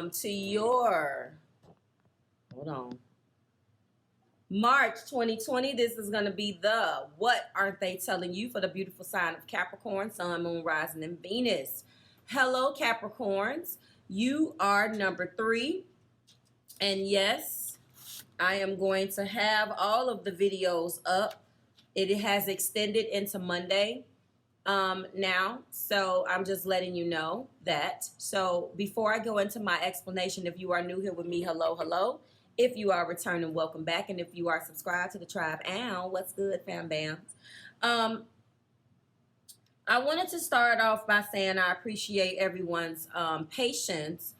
to your, hold on, March 2020. This is going to be the What Aren't They Telling You for the beautiful sign of Capricorn, Sun, Moon, Rising, and Venus. Hello, Capricorns. You are number 3. And yes, I am going to have all of the videos up. It has extended into Monday now, so I'm just letting you know that. So before I go into my explanation, if you are new here with me, hello, hello. If you are returning, welcome back. And if you are subscribed to the tribe, what's good, fam bams? I wanted to start off by saying I appreciate everyone's patience.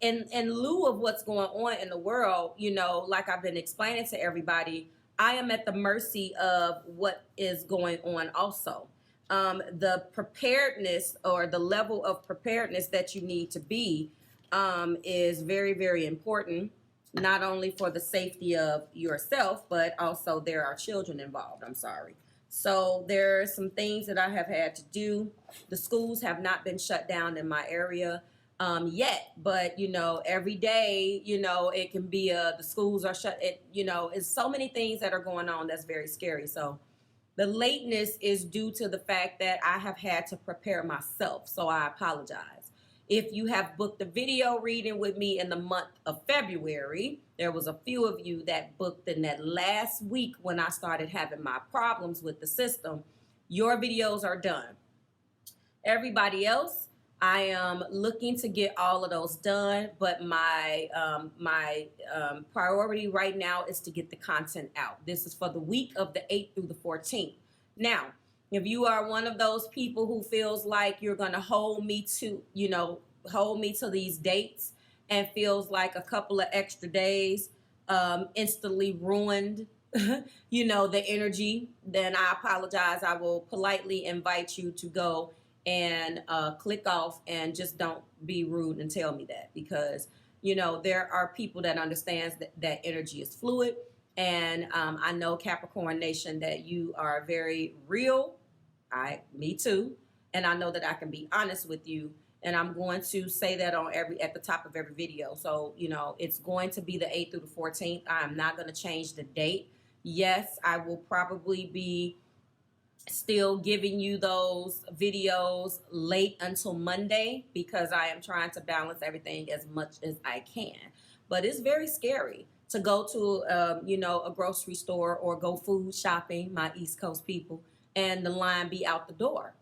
In lieu of what's going on in the world, you know, like I've been explaining to everybody, I am at the mercy of what is going on also. The preparedness or the level of preparedness that you need to be is very, very important, not only for the safety of yourself, but also there are children involved. I'm sorry. So there are some things that I have had to do. The schools have not been shut down in my area yet, but you know, every day, you know, it can be the schools are shut. It, you know, it's so many things that are going on that's very scary. So the lateness is due to the fact that I have had to prepare myself, so I apologize. If you have booked a video reading with me in the month of February, there was a few of you that booked in that last week when I started having my problems with the system. Your videos are done. Everybody else, I am looking to get all of those done, but my priority right now is to get the content out. This is for the week of the 8th through the 14th. Now, if you are one of those people who feels like you're going to hold me to these dates and feels like a couple of extra days instantly ruined, you know, the energy, then I apologize. I will politely invite you to go and click off and just don't be rude and tell me that, because you know there are people that understands that energy is fluid, and I know Capricorn Nation that you are very real. Me too, and I know that I can be honest with you, and I'm going to say that on at the top of every video. So you know it's going to be the 8th through the 14th. I'm not going to change the date. Yes, I will probably be still giving you those videos late until Monday because I am trying to balance everything as much as I can. But it's very scary to go to, you know, a grocery store or go food shopping, my East Coast people, and the line be out the door.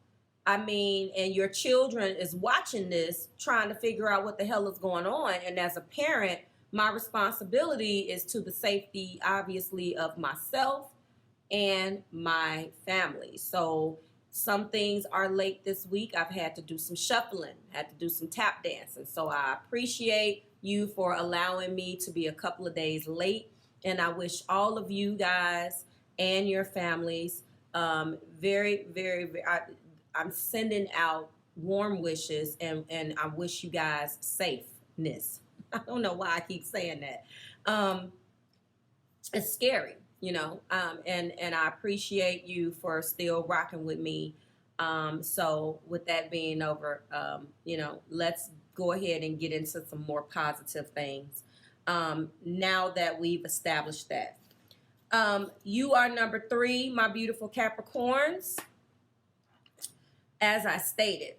I mean, and your children is watching this, trying to figure out what the hell is going on. And as a parent, my responsibility is to the safety, obviously, of myself and my family. So some things are late this week. I've had to do some shuffling, had to do some tap dancing. So I appreciate you for allowing me to be a couple of days late. And I wish all of you guys and your families very, very, very, I'm sending out warm wishes, and I wish you guys safeness. I don't know why I keep saying that. It's scary. You know, and I appreciate you for still rocking with me. So with that being over, you know, let's go ahead and get into some more positive things. Now that we've established that. You are number 3, my beautiful Capricorns. As I stated,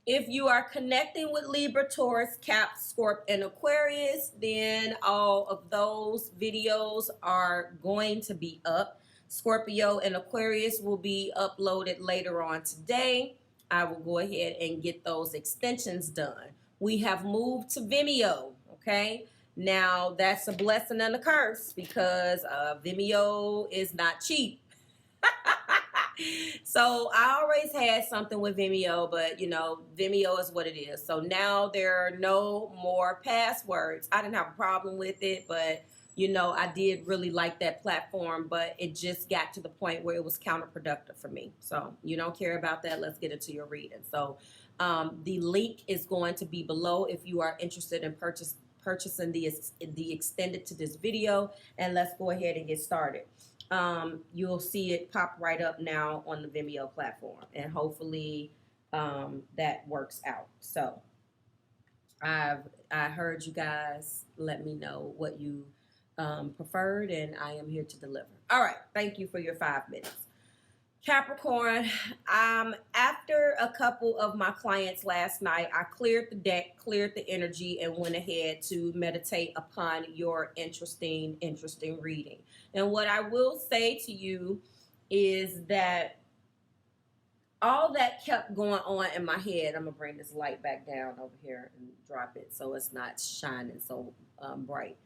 if you are connecting with Libra, Taurus, Cap, Scorpio, and Aquarius, then all of those videos are going to be up. Scorpio and Aquarius will be uploaded later on today. I will go ahead and get those extensions done. We have moved to Vimeo, okay? Now, that's a blessing and a curse because Vimeo is not cheap. So I always had something with Vimeo, but you know, Vimeo is what it is. So now there are no more passwords. I didn't have a problem with it, but you know, I did really like that platform, but it just got to the point where it was counterproductive for me. So you don't care about that. Let's get into your reading. So the link is going to be below if you are interested in purchasing the extended to this video, and let's go ahead and get started. You'll see it pop right up now on the Vimeo platform, and hopefully that works out. So I heard you guys let me know what you preferred, and I am here to deliver. All right, thank you for your 5 minutes. Capricorn, after a couple of my clients last night, I cleared the deck, cleared the energy, and went ahead to meditate upon your interesting reading. And what I will say to you is that all that kept going on in my head. I'm going to bring this light back down over here and drop it so it's not shining so bright.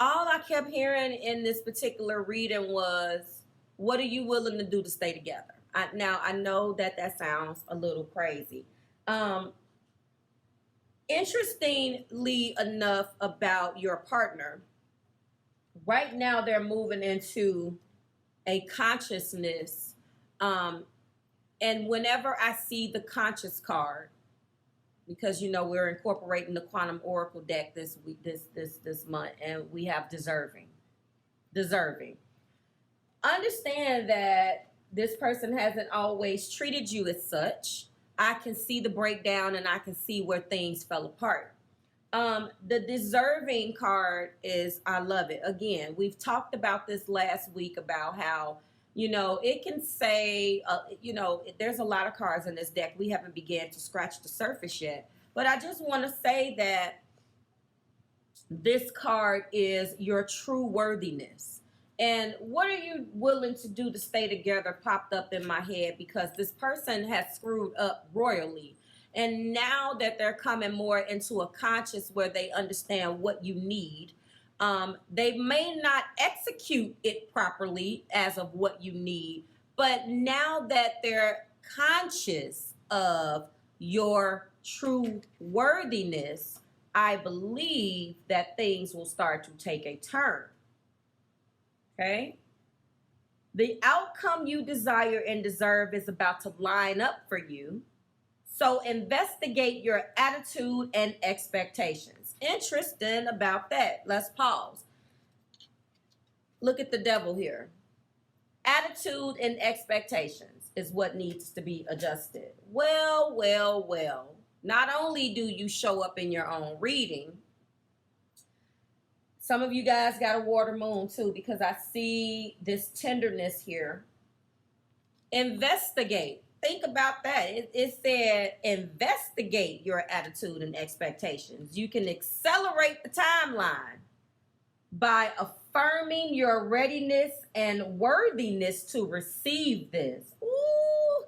All I kept hearing in this particular reading was, what are you willing to do to stay together? Now, I know that sounds a little crazy. Interestingly enough about your partner, right now they're moving into a consciousness. And whenever I see the conscious card, because you know we're incorporating the quantum oracle deck this week, this month, and we have deserving. Understand that this person hasn't always treated you as such. I can see the breakdown, and I can see where things fell apart. The deserving card is, I love it. Again, we've talked about this last week about how, you know, it can say, you know, there's a lot of cards in this deck. We haven't began to scratch the surface yet. But I just want to say that this card is your true worthiness. And what are you willing to do to stay together popped up in my head, because this person has screwed up royally. And now that they're coming more into a conscious where they understand what you need, they may not execute it properly as of what you need, but now that they're conscious of your true worthiness, I believe that things will start to take a turn. Okay? The outcome you desire and deserve is about to line up for you. So investigate your attitude and expectations. Interesting about that. Let's pause. Look at the devil here. Attitude and expectations is what needs to be adjusted. Well. Not only do you show up in your own reading, some of you guys got a water moon too, because I see this tenderness here. Investigate. Think about that. It said investigate your attitude and expectations. You can accelerate the timeline by affirming your readiness and worthiness to receive this. Ooh,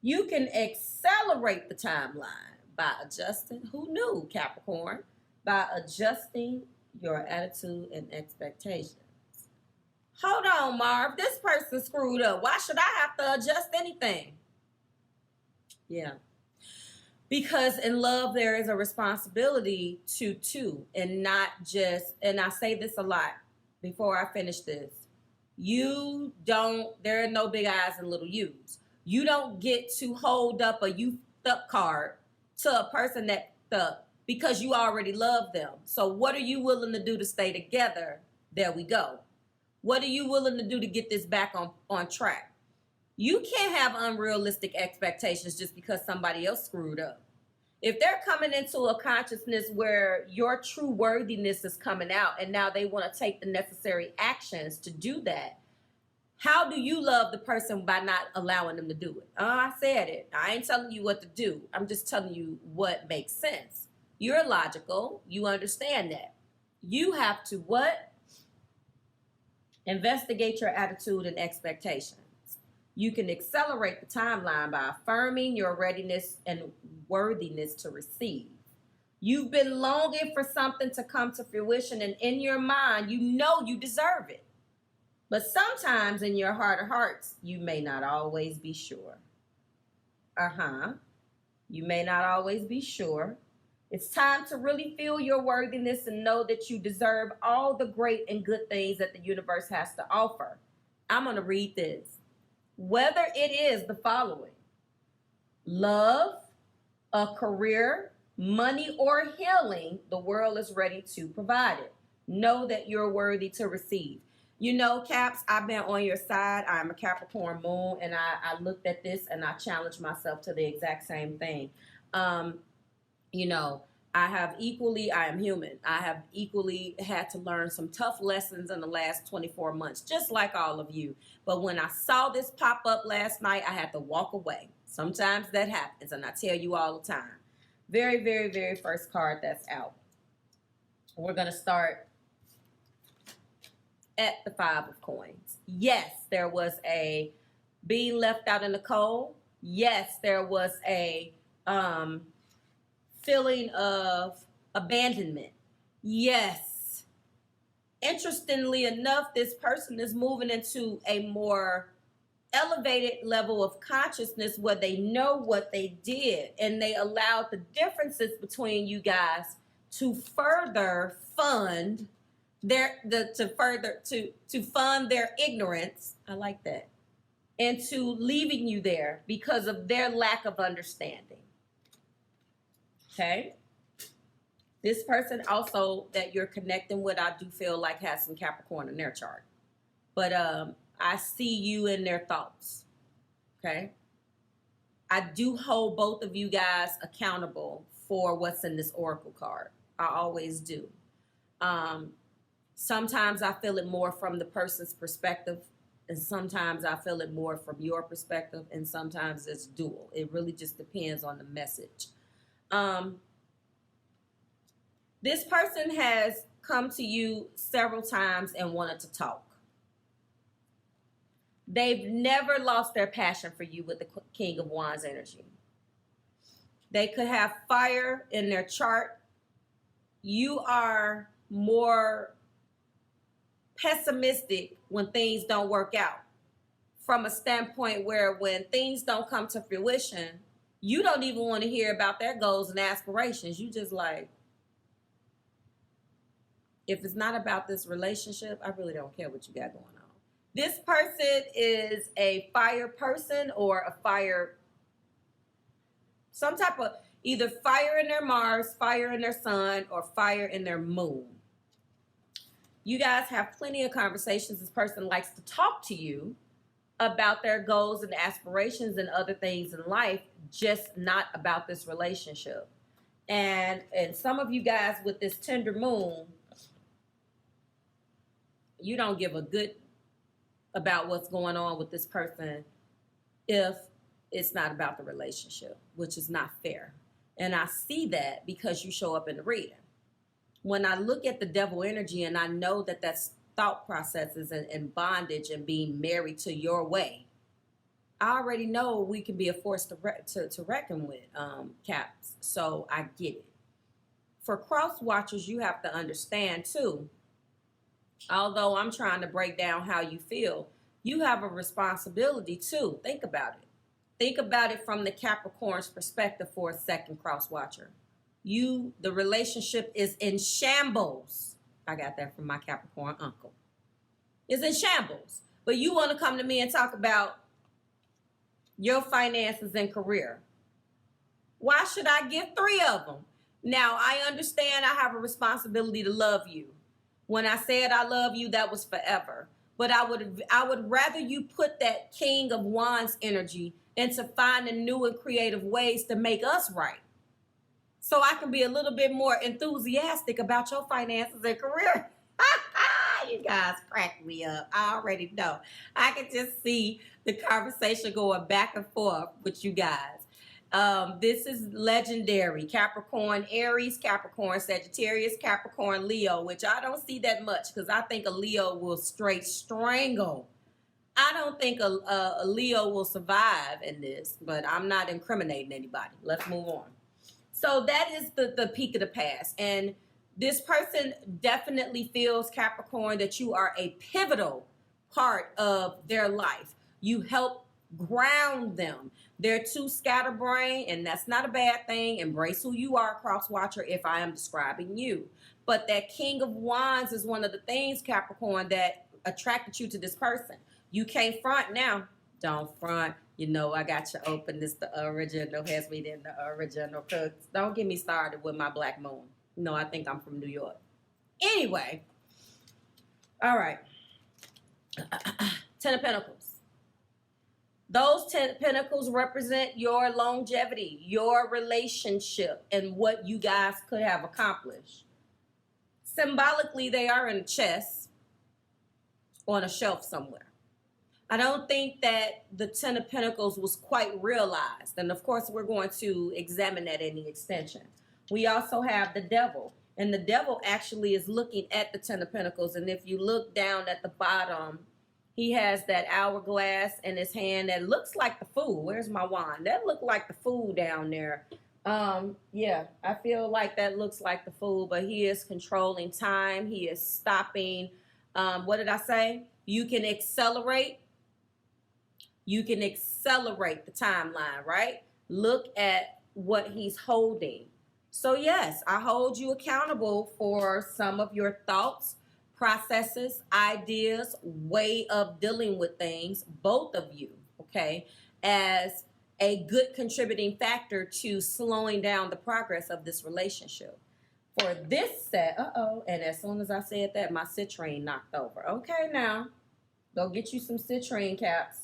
you can accelerate the timeline by adjusting. Who knew, Capricorn? By adjusting your attitude and expectations. Hold on, Marv. This person screwed up. Why should I have to adjust anything? Yeah. Because in love, there is a responsibility to, and not just, and I say this a lot before I finish this. There are no big I's and little U's. You don't get to hold up a you up card to a person that because you already love them. So what are you willing to do to stay together? There we go. What are you willing to do to get this back on track? You can't have unrealistic expectations just because somebody else screwed up. If they're coming into a consciousness where your true worthiness is coming out and now they want to take the necessary actions to do that, how do you love the person by not allowing them to do it? I said it. I ain't telling you what to do. I'm just telling you what makes sense. You're logical. You understand that. You have to what? Investigate your attitude and expectations. You can accelerate the timeline by affirming your readiness and worthiness to receive. You've been longing for something to come to fruition, and in your mind, you know you deserve it. But sometimes in your heart of hearts, you may not always be sure. You may not always be sure. It's time to really feel your worthiness and know that you deserve all the great and good things that the universe has to offer. I'm going to read this. Whether it is the following: love, a career, money, or healing, the world is ready to provide it. Know that you're worthy to receive. You know, Caps, I've been on your side. I'm a Capricorn moon, and I looked at this and I challenged myself to the exact same thing. You know, I am human. I have equally had to learn some tough lessons in the last 24 months, just like all of you. But when I saw this pop up last night, I had to walk away. Sometimes that happens, and I tell you all the time. Very, very, very first card that's out. We're going to start at the 5 of coins. Yes, there was a being left out in the cold. Yes, there was a feeling of abandonment. Yes. Interestingly enough, this person is moving into a more elevated level of consciousness where they know what they did, and they allowed the differences between you guys to further fund to fund their ignorance. I like that. And to leaving you there because of their lack of understanding. Okay? This person also that you're connecting with, I do feel like has some Capricorn in their chart. But I see you in their thoughts. Okay? I do hold both of you guys accountable for what's in this oracle card. I always do. Sometimes I feel it more from the person's perspective, and sometimes I feel it more from your perspective, and sometimes it's dual. It really just depends on the message. This person has come to you several times and wanted to talk. They've never lost their passion for you with the King of Wands energy. They could have fire in their chart. You are more pessimistic when things don't work out, from a standpoint where when things don't come to fruition, you don't even want to hear about their goals and aspirations. You just like, if it's not about this relationship, I really don't care what you got going on. This person is a fire person, or a fire, some type of either fire in their Mars, fire in their sun, or fire in their moon. You guys have plenty of conversations. This person likes to talk to you about their goals and aspirations and other things in life, just not about this relationship. And some of you guys with this tender moon, you don't give a good about what's going on with this person if it's not about the relationship, which is not fair. And I see that because you show up in the reading. When I look at the devil energy and I know that that's thought processes and bondage and being married to your way, I already know we can be a force to reckon with, Caps. So I get it. For cross watchers, you have to understand too, although I'm trying to break down how you feel, you have a responsibility too. Think about it. Think about it from the Capricorn's perspective for a second, cross watcher. The relationship is in shambles. I got that from my Capricorn uncle. It's in shambles. But you want to come to me and talk about your finances and career. Why should I give 3 of them? Now, I understand I have a responsibility to love you. When I said I love you, that was forever. But I would rather you put that King of Wands energy into finding new and creative ways to make us right. So I can be a little bit more enthusiastic about your finances and career. You guys crack me up. I already know. I can just see the conversation going back and forth with you guys. This is legendary. Capricorn, Aries, Capricorn, Sagittarius, Capricorn, Leo, which I don't see that much because I think a Leo will straight strangle. I don't think a Leo will survive in this, but I'm not incriminating anybody. Let's move on. So that is the peak of the past. And this person definitely feels, Capricorn, that you are a pivotal part of their life. You help ground them. They're too scatterbrained, and that's not a bad thing. Embrace who you are, cross watcher, if I am describing you. But that King of Wands is one of the things, Capricorn, that attracted you to this person. You can't front now. Don't front. You know, I got you open. This the original, has me in the original cooks. Don't get me started with my black moon. No, I think I'm from New York. Anyway. All right. 10 of Pentacles. Those 10 of Pentacles represent your longevity, your relationship, and what you guys could have accomplished. Symbolically, they are in a chest on a shelf somewhere. I don't think that the 10 of Pentacles was quite realized. And of course, we're going to examine that in the extension. We also have the Devil. And the Devil actually is looking at the 10 of Pentacles. And if you look down at the bottom, he has that hourglass in his hand that looks like the Fool. Where's my wand? That looked like the Fool down there. Yeah, I feel like that looks like the Fool, but he is controlling time. He is stopping. What did I say? You can accelerate. You can accelerate the timeline, right? Look at what he's holding. So yes, I hold you accountable for some of your thoughts, processes, ideas, way of dealing with things, both of you, okay, as a good contributing factor to slowing down the progress of this relationship. For this set, and as soon as I said that, my citrine knocked over. Okay, now, go get you some citrine caps.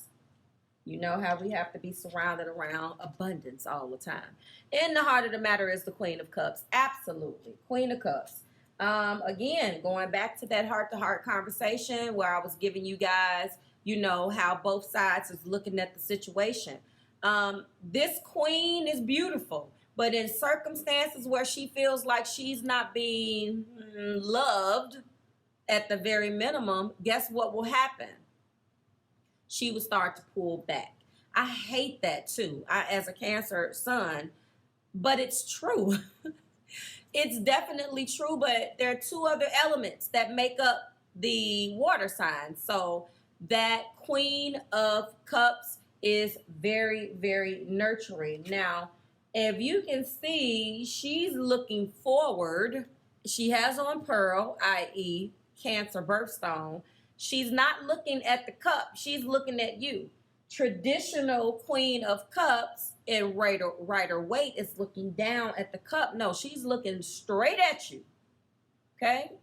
You know how we have to be surrounded around abundance all the time. In the heart of the matter is the Queen of Cups. Absolutely. Queen of Cups. Again, going back to that heart-to-heart conversation where I was giving you guys, you know, how both sides is looking at the situation. This queen is beautiful, but in circumstances where she feels like she's not being loved at the very minimum, guess what will happen? She will start to pull back. I hate that too, as a Cancer sun, but it's true. It's definitely true, but there are two other elements that make up the water sign. So that Queen of Cups is very, very nurturing. Now, if you can see, she's looking forward. She has on pearl, i.e. Cancer birthstone. She's not looking at the cup. She's looking at you. Traditional Queen of Cups in Rider-Waite is looking down at the cup. No, she's looking straight at you. Okay?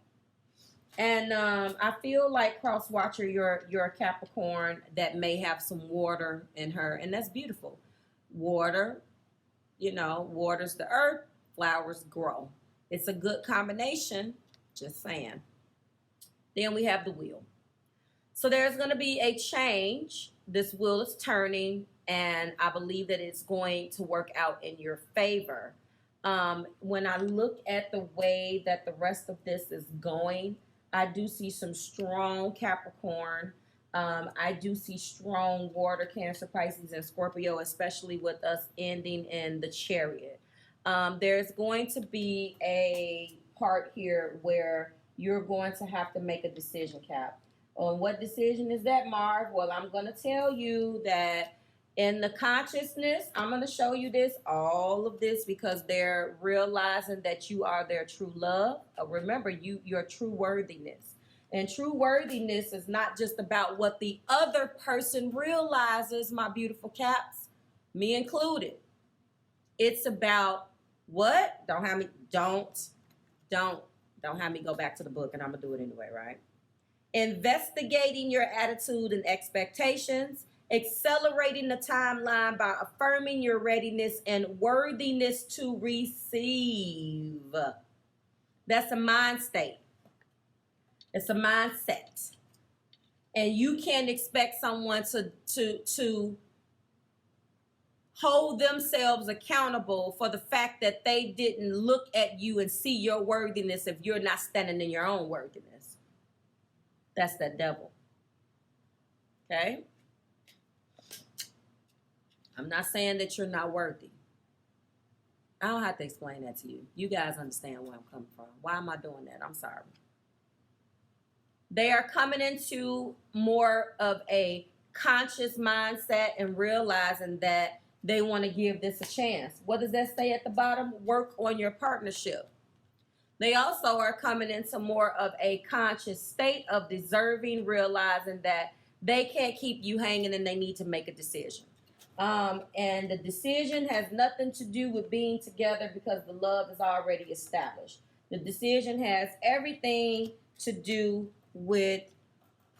And I feel like cross watcher, you're a Capricorn that may have some water in her, and that's beautiful. Water, you know, waters the earth, flowers grow. It's a good combination, just saying. Then we have the wheel. So there's going to be a change. This wheel is turning, and I believe that it's going to work out in your favor. When I look at the way that the rest of this is going, I do see some strong Capricorn. I do see strong water, Cancer, Pisces, and Scorpio, especially with us ending in the Chariot. There's going to be a part here where you're going to have to make a decision, Cap. On what decision is that, Marv? Well, I'm going to tell you that in the consciousness, I'm going to show you this, all of this, because they're realizing that you are their true love. Remember, your true worthiness. And true worthiness is not just about what the other person realizes, my beautiful caps, me included. It's about what? Don't have me go back to the book, and I'm going to do it anyway, right? Investigating your attitude and expectations, accelerating the timeline by affirming your readiness and worthiness to receive. That's a mind state. It's a mindset. And you can't expect someone to hold themselves accountable for the fact that they didn't look at you and see your worthiness if you're not standing in your own worthiness. That's that devil. Okay? I'm not saying that you're not worthy. I don't have to explain that to you. You guys understand where I'm coming from. Why am I doing that? I'm sorry. They are coming into more of a conscious mindset and realizing that they want to give this a chance. What does that say at the bottom? Work on your partnership. They also are coming into more of a conscious state of deserving, realizing that they can't keep you hanging and they need to make a decision. And the decision has nothing to do with being together because the love is already established. The decision has everything to do with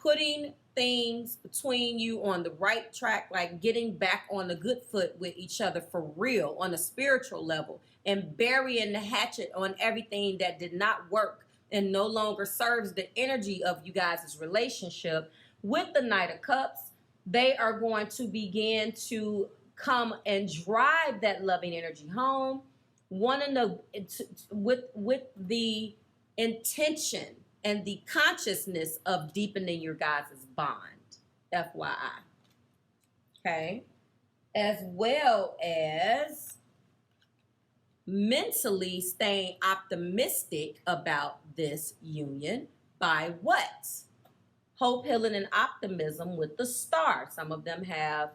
putting things between you on the right track, like getting back on the good foot with each other for real on a spiritual level, and burying the hatchet on everything that did not work and no longer serves the energy of you guys' relationship. With the Knight of Cups, they are going to begin to come and drive that loving energy home, wanting to, with the intention and the consciousness of deepening your guys' bond, FYI. Okay? As well as mentally staying optimistic about this union by what? Hope, healing, and optimism with the star. Some of them have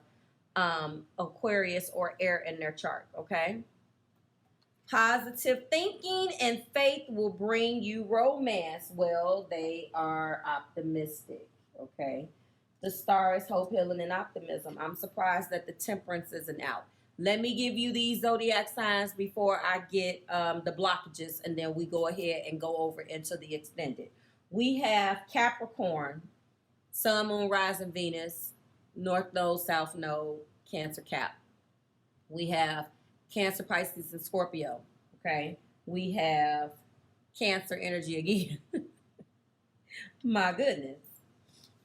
Aquarius or air in their chart, okay? Positive thinking and faith will bring you romance. Well, they are optimistic, okay? The star is hope, healing, and optimism. I'm surprised that the temperance isn't out. Let me give you these zodiac signs before I get the blockages, and then we go ahead and go over into the extended. We have Capricorn, Sun, Moon, Rising, Venus, North Node, South Node, Cancer, Cap. We have Cancer, Pisces, and Scorpio, okay? We have Cancer energy again. My goodness,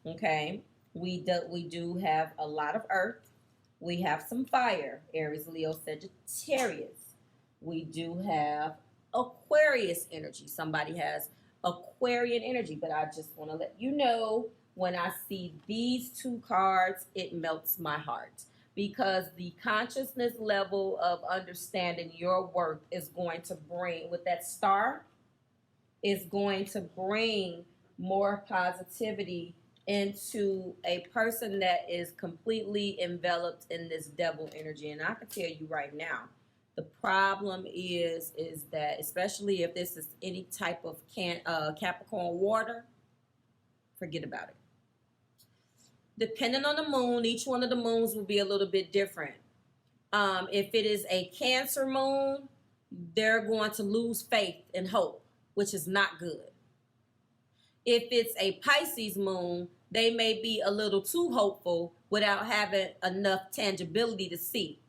okay? We do have a lot of Earth. We have some fire, Aries, Leo, Sagittarius. We do have Aquarius energy. Somebody has Aquarian energy, but I just want to let you know, when I see these two cards, it melts my heart, because the consciousness level of understanding your worth is going to bring, with that star, is going to bring more positivity into a person that is completely enveloped in this devil energy. And I can tell you right now, the problem is that, especially if this is any type of Capricorn water, forget about it. Depending on the moon, each one of the moons will be a little bit different. If it is a Cancer moon, they're going to lose faith and hope, which is not good. If it's a Pisces moon, they may be a little too hopeful without having enough tangibility to see.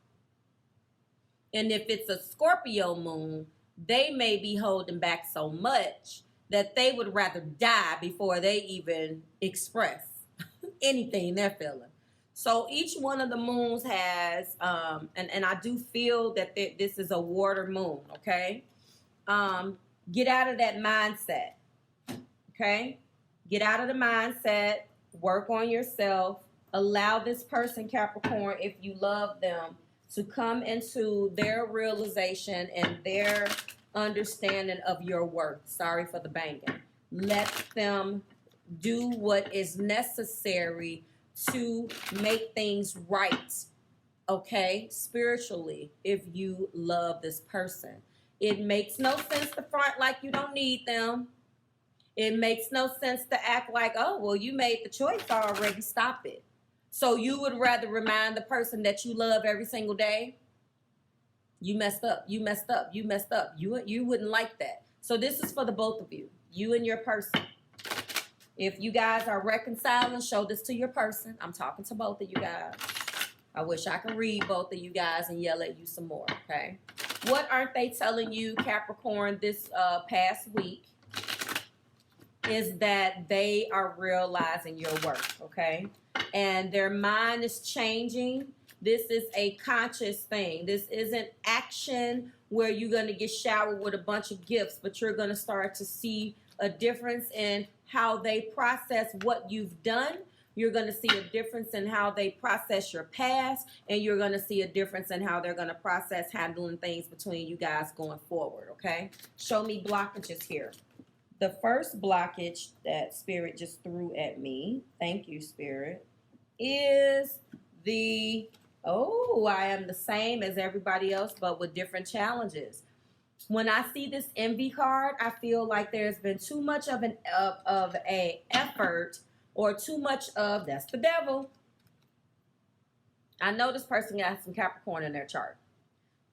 And if it's a Scorpio moon, they may be holding back so much that they would rather die before they even express anything they're feeling. So each one of the moons has, and I do feel that this is a water moon, okay? Get out of that mindset, okay? Get out of the mindset, work on yourself, allow this person, Capricorn, if you love them, to come into their realization and their understanding of your worth. Sorry for the banging. Let them do what is necessary to make things right, okay, spiritually, if you love this person. It makes no sense to front like you don't need them. It makes no sense to act like, oh, well, you made the choice already. Stop it. So you would rather remind the person that you love every single day, you messed up, you messed up, you messed up. You wouldn't like that. So this is for the both of you, you and your person. If you guys are reconciling, show this to your person. I'm talking to both of you guys. I wish I could read both of you guys and yell at you some more, okay? What aren't they telling you, Capricorn, this past week? Is that they are realizing your worth, okay? And their mind is changing. This is a conscious thing. This isn't action where you're going to get showered with a bunch of gifts, but you're going to start to see a difference in how they process what you've done. You're going to see a difference in how they process your past, and you're going to see a difference in how they're going to process handling things between you guys going forward, okay? Show me blockages here. The first blockage that Spirit just threw at me, thank you, Spirit, is the, oh, I am the same as everybody else, but with different challenges. When I see this envy card, I feel like there's been too much of a effort, or too much of, that's the devil. I know this person got some Capricorn in their chart.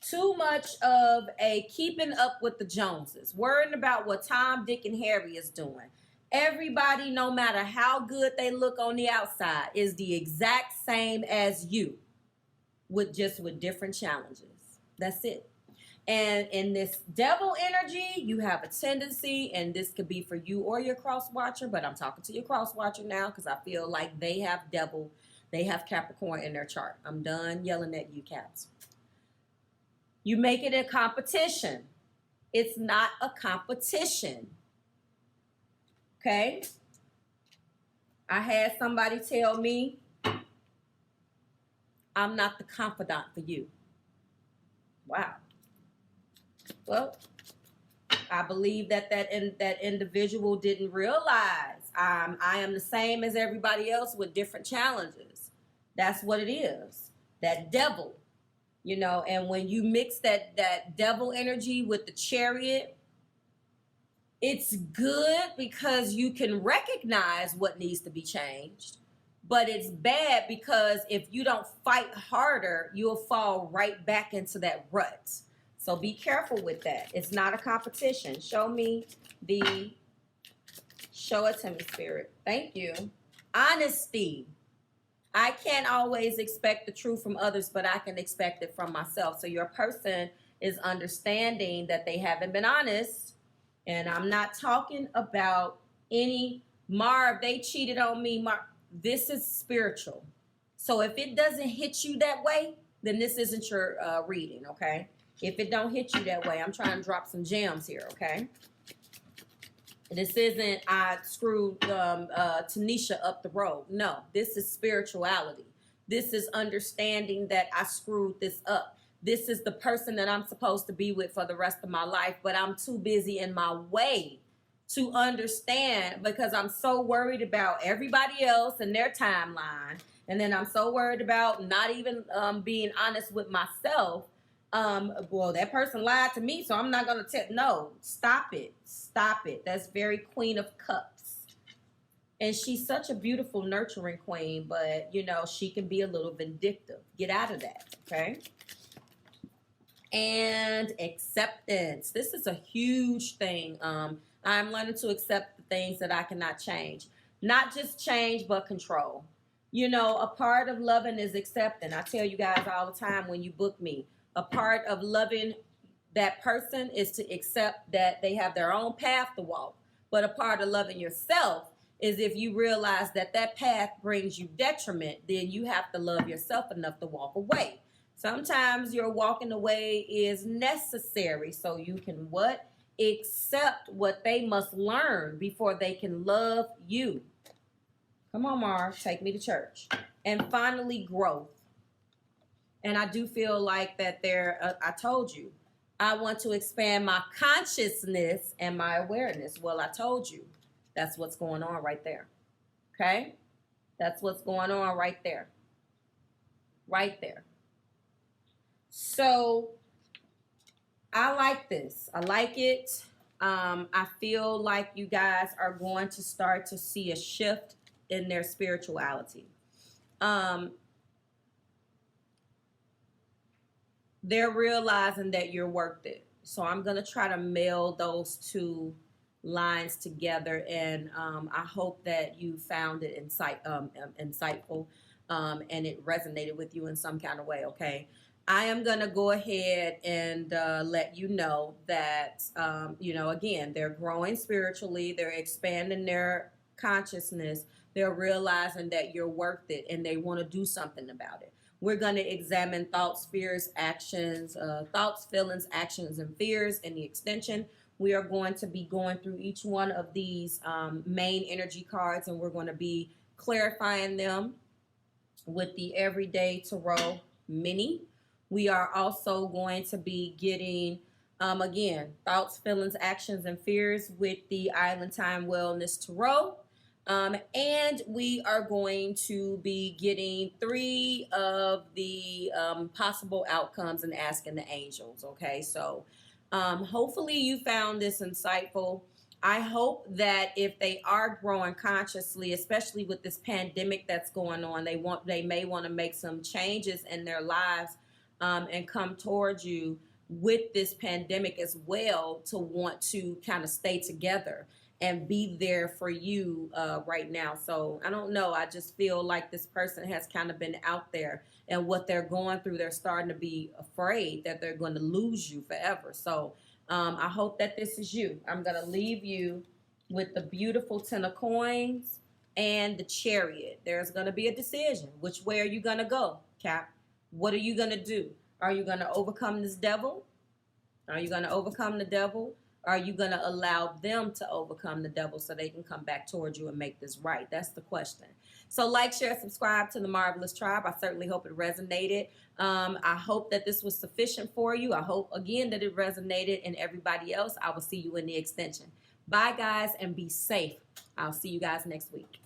Too much of a keeping up with the Joneses, worrying about what Tom, Dick, and Harry is doing. Everybody, no matter how good they look on the outside, is the exact same as you, with different challenges. That's it. And in this devil energy, you have a tendency, and this could be for you or your cross watcher, but I'm talking to your cross watcher now because I feel like they have devil, they have Capricorn in their chart. I'm done yelling at you, Caps. You make it a competition. It's not a competition. Okay? I had somebody tell me, I'm not the confidant for you. Wow. Well, I believe that individual didn't realize I am the same as everybody else with different challenges. That's what it is. That devil, you know, and when you mix that devil energy with the Chariot, it's good because you can recognize what needs to be changed, but it's bad because if you don't fight harder, you'll fall right back into that rut. So be careful with that. It's not a competition. Show it to me, Spirit. Thank you. Honesty. I can't always expect the truth from others, but I can expect it from myself. So your person is understanding that they haven't been honest. And I'm not talking about any Marve, they cheated on me. This is spiritual. So if it doesn't hit you that way, then this isn't your reading, okay? If it don't hit you that way, I'm trying to drop some gems here, okay? This isn't I screwed Tanisha up the road. No, this is spirituality. This is understanding that I screwed this up. This is the person that I'm supposed to be with for the rest of my life, but I'm too busy in my way to understand because I'm so worried about everybody else and their timeline. And then I'm so worried about not even being honest with myself. Well, that person lied to me, so I'm not going to tell. No, stop it. Stop it. That's very Queen of Cups. And she's such a beautiful, nurturing queen, but, you know, she can be a little vindictive. Get out of that, okay? And acceptance. This is a huge thing. I'm learning to accept the things that I cannot change. Not just change, but control. You know, a part of loving is accepting. I tell you guys all the time when you book me, a part of loving that person is to accept that they have their own path to walk. But a part of loving yourself is if you realize that that path brings you detriment, then you have to love yourself enough to walk away. Sometimes your walking away is necessary so you can what? Accept what they must learn before they can love you. Come on, Marv, take me to church. And finally, growth. And I do feel like that I told you, I want to expand my consciousness and my awareness. Well, I told you, that's what's going on right there. Okay? That's what's going on right there. Right there. So I like this. I like it. I feel like you guys are going to start to see a shift in their spirituality. They're realizing that you're worth it. So I'm going to try to meld those two lines together. And I hope that you found it insightful and it resonated with you in some kind of way, okay? I am going to go ahead and let you know that, you know, again, they're growing spiritually. They're expanding their consciousness. They're realizing that you're worth it and they want to do something about it. We're going to examine thoughts, fears, actions, thoughts, feelings, actions, and fears in the extension. We are going to be going through each one of these main energy cards, and we're going to be clarifying them with the Everyday Tarot Mini. We are also going to be getting, again, thoughts, feelings, actions, and fears with the Island Time Wellness Tarot. And we are going to be getting 3 of the possible outcomes and asking the angels, okay? So hopefully you found this insightful. I hope that if they are growing consciously, especially with this pandemic that's going on, they may want to make some changes in their lives and come towards you with this pandemic as well to want to kind of stay together and be there for you right now. So I don't know. I just feel like this person has kind of been out there, and what they're going through, they're starting to be afraid that they're going to lose you forever. So I hope that this is you. I'm going to leave you with the beautiful 10 of coins and the Chariot. There's going to be a decision. Which way are you going to go, Cap? What are you going to do? Are you going to overcome this devil? Are you going to overcome the devil? Are you going to allow them to overcome the devil so they can come back towards you and make this right? That's the question. So like, share, subscribe to the Marvelous Tribe. I certainly hope it resonated. I hope that this was sufficient for you. I hope, again, that it resonated. And everybody else, I will see you in the extension. Bye, guys, and be safe. I'll see you guys next week.